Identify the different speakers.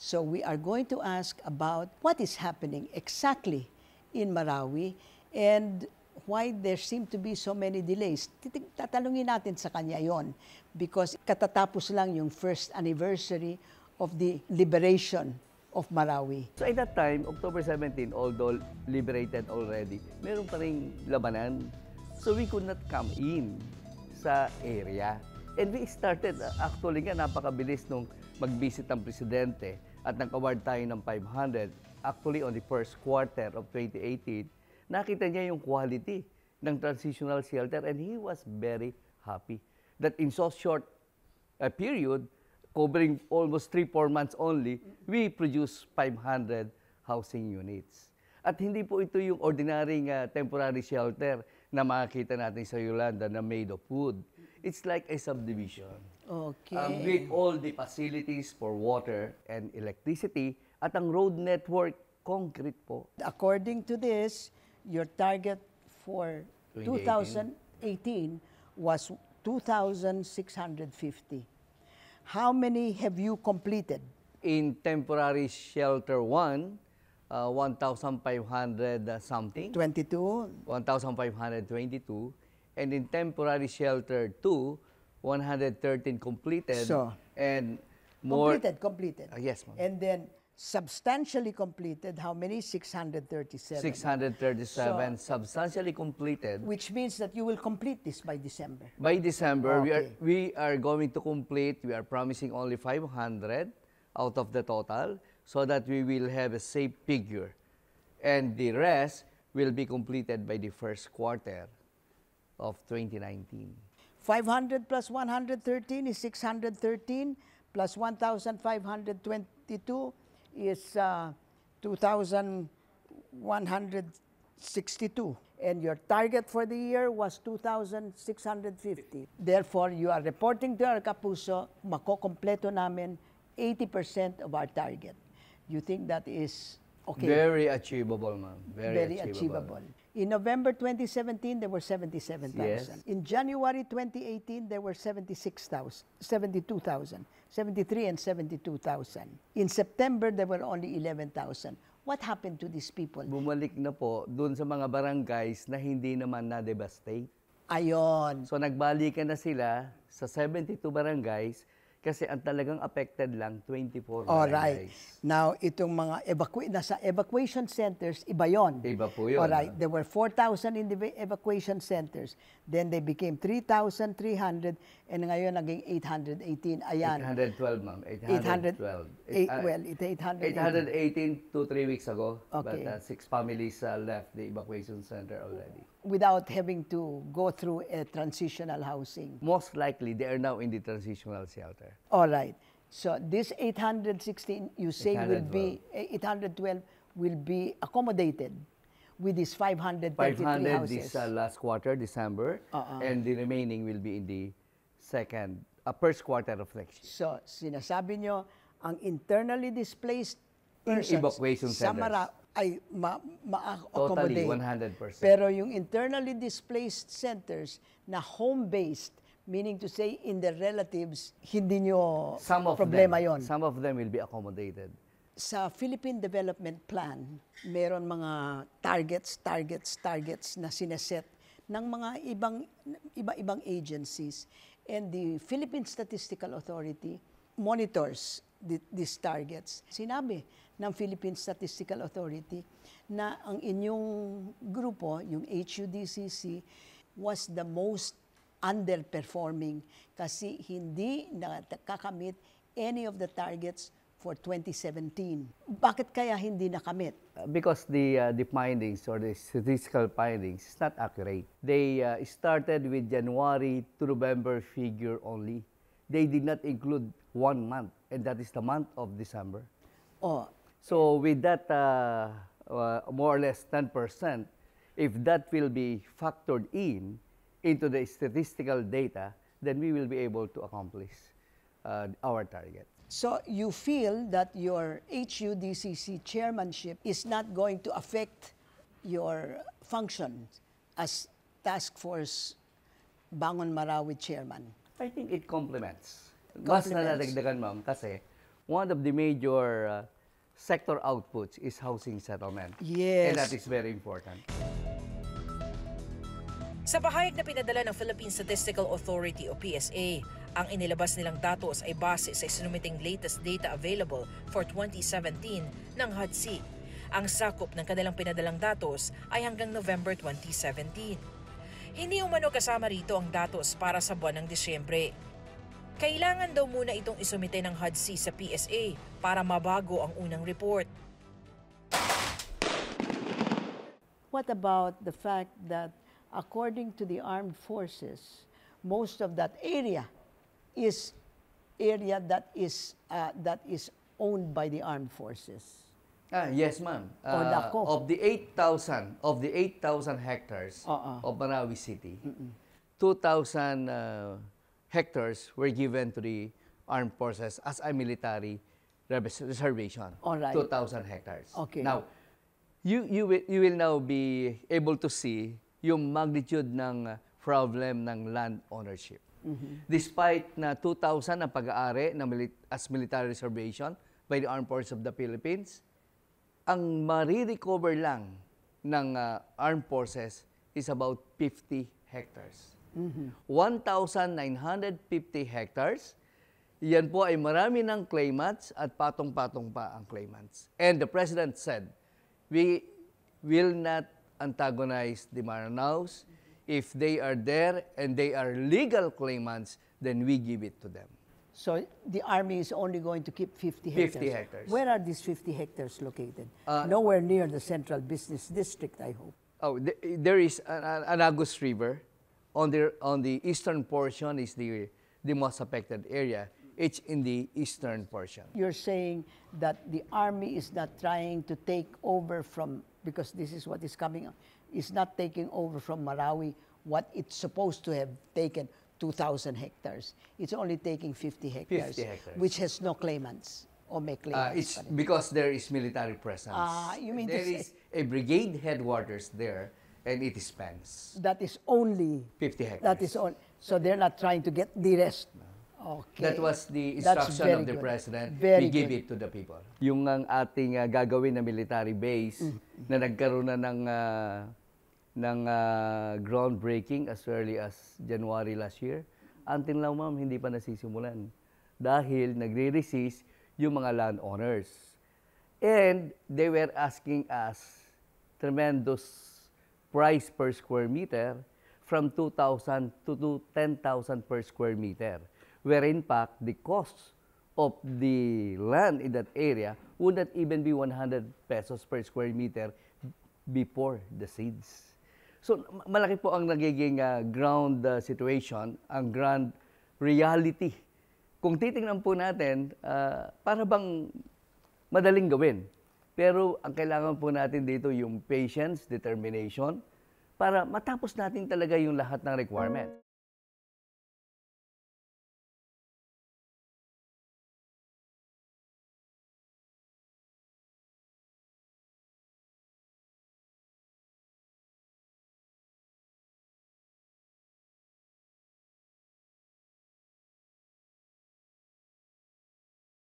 Speaker 1: So we are going to ask about what is happening exactly in Marawi and why there seem to be so many delays. Tatanungin natin sa kanya yon because katatapos lang yung first anniversary of the liberation of Marawi.
Speaker 2: So at that time, October 17, although liberated already, meron pa rin labanan. So we could not come in sa area. And we started, actually nga, napakabilis nung mag-visit ng presidente at nag-award tayo ng 500. Actually, on the first quarter of 2018, nakita niya yung quality ng transitional shelter and he was very happy that in so short a period, covering almost 3-4 months only, we produce 500 housing units. At hindi po ito yung ordinary temporary shelter na makikita natin sa Yolanda na made of wood. It's like a subdivision.
Speaker 1: Okay.
Speaker 2: With all the facilities for water and electricity at ang road network, concrete po.
Speaker 1: According to this, your target for 2018 was 2,650. How many have you completed?
Speaker 2: In temporary shelter 1, 1,500 something.
Speaker 1: 22?
Speaker 2: 1,522. And in temporary shelter 2, 113 completed.
Speaker 1: So,
Speaker 2: and more.
Speaker 1: Completed.
Speaker 2: Yes, ma'am.
Speaker 1: And then substantially completed, how many? 637.
Speaker 2: 637 substantially completed.
Speaker 1: Which means that you will complete this by December.
Speaker 2: By December,
Speaker 1: Okay.
Speaker 2: we are going to complete, we are promising only 500 out of the total so that we will have a safe figure. And the rest will be completed by the first quarter of 2019.
Speaker 1: 500 plus 113 is 613, plus 1,522 is 2,162. And your target for the year was 2,650. Therefore, you are reporting to our Kapuso, makokompleto namin 80% of our target. You think that is okay?
Speaker 2: Very achievable, ma'am.
Speaker 1: Very achievable. In November 2017, there were 77,000.
Speaker 2: Yes.
Speaker 1: In January 2018, there were 72,000, 73 and 72,000. In September, there were only 11,000. What happened to these people?
Speaker 2: Bumalik na po dun sa mga barangays na hindi naman na-devastate.
Speaker 1: Ayon.
Speaker 2: So nagbalikan na sila sa 72 barangays kasi ang talagang affected lang 24
Speaker 1: Alright.
Speaker 2: barangays.
Speaker 1: Now, itong mga nasa evacuation centers, iba yon.
Speaker 2: Iba po yun.
Speaker 1: Alright. There were 4,000 in the evacuation centers. Then they became 3,300 and ngayon naging 818. Ayan.
Speaker 2: 812, ma'am. 812. 818 to 3 weeks ago.
Speaker 1: Okay.
Speaker 2: But 6 families left the evacuation center already.
Speaker 1: Without having to go through a transitional housing.
Speaker 2: Most likely, they are now in the transitional shelter.
Speaker 1: All right. So this 816, you say will be 812 will be accommodated with these 533
Speaker 2: 500
Speaker 1: houses.
Speaker 2: this last quarter, December, and the remaining will be in the first quarter of next year.
Speaker 1: So sinasabi nyo, ang internally displaced persons
Speaker 2: evacuation
Speaker 1: sa
Speaker 2: centers.
Speaker 1: ay
Speaker 2: Totally,
Speaker 1: ma-accommodate.
Speaker 2: 100%.
Speaker 1: Pero yung internally displaced centers na home-based, meaning to say in the relatives, hindi nyo problema yon.
Speaker 2: Some of them will be accommodated.
Speaker 1: Sa Philippine Development Plan, meron mga targets na sineset ng mga iba-ibang agencies. And the Philippine Statistical Authority monitors these targets. Sinabi ng Philippine Statistical Authority na ang inyong grupo, yung HUDCC, was the most underperforming kasi hindi nakakamit any of the targets for 2017. Bakit kaya hindi nakamit?
Speaker 2: Because the findings or the statistical findings is not accurate. They started with January to November figure only. They did not include 1 month, and that is the month of December.
Speaker 1: Oh,
Speaker 2: so with that more or less 10%, if that will be factored into the statistical data, then we will be able to accomplish our target.
Speaker 1: So you feel that your HUDCC chairmanship is not going to affect your function as Task Force Bangon Marawi chairman?
Speaker 2: I think it complements. Mas nadadagdagan, ma'am, kasi one of the major sector outputs is housing settlement.
Speaker 1: Yes.
Speaker 2: And that is very important.
Speaker 3: Sa pahayag na pinadala ng Philippine Statistical Authority o PSA, ang inilabas nilang datos ay base sa isinumiting latest data available for 2017 ng HUD-C. Ang sakop ng kanilang pinadalang datos ay hanggang November 2017. Hindi umano kasama rito ang datos para sa buwan ng Disyembre. Kailangan daw muna itong isumite ng HUD-C sa PSA para mabago ang unang report.
Speaker 1: What about the fact that according to the armed forces, most of that area is that is owned by the armed forces?
Speaker 2: Yes, ma'am.
Speaker 1: nako.
Speaker 2: Of the 8,000 hectares of Marawi City, 2,000 hectares were given to the armed forces as a military reservation.
Speaker 1: All right.
Speaker 2: 2,000 hectares.
Speaker 1: Okay.
Speaker 2: Now, you will now be able to see yung magnitude ng problem ng land ownership. Despite na 2,000 ang pag-aari as military reservation by the Armed Forces of the Philippines, ang marirecover lang ng armed forces is about 50 hectares. 1,950 hectares, yan po ay marami ng claimants at patong-patong pa ang claimants. And the President said, we will not antagonize the Maranaos. If they are there and they are legal claimants, then we give it to them.
Speaker 1: So the army is only going to keep 50 hectares.
Speaker 2: 50 hectares.
Speaker 1: Where are these 50 hectares located? Nowhere near the central business district, I hope.
Speaker 2: Oh, there is an Agus River. On the eastern portion is the most affected area. It's in the eastern portion.
Speaker 1: You're saying that the army is not trying to take over from, because this is what is coming up, is not taking over from Marawi what it's supposed to have taken, 2,000 hectares. It's only taking 50 hectares,
Speaker 2: 50 hectares.
Speaker 1: which has no claimants or may claimants.
Speaker 2: It's
Speaker 1: pa rin.
Speaker 2: because there is military presence.
Speaker 1: You mean to
Speaker 2: there
Speaker 1: say-
Speaker 2: is a brigade headquarters there, and it spans
Speaker 1: That is only
Speaker 2: 50 hectares.
Speaker 1: That is all. So they're not trying to get the rest. Okay.
Speaker 2: That was the
Speaker 1: That's
Speaker 2: instruction
Speaker 1: very
Speaker 2: of the
Speaker 1: good.
Speaker 2: President.
Speaker 1: Very
Speaker 2: We give
Speaker 1: good.
Speaker 2: it to the people. Yung ang ating gagawin na military base na nagkaroon na ng groundbreaking as early as January last year, until now, ma'am, hindi pa nasisimulan. Dahil nagre-resist yung mga landowners. And they were asking us tremendous price per square meter from 2,000 to 10,000 per square meter. Where in fact, the cost of the land in that area would not even be 100 pesos per square meter before the seeds. So malaki po ang nagiging ground situation, ang ground reality. Kung titingnan po natin, para bang madaling gawin. Pero ang kailangan po natin dito yung patience, determination, para matapos natin talaga yung lahat ng requirement.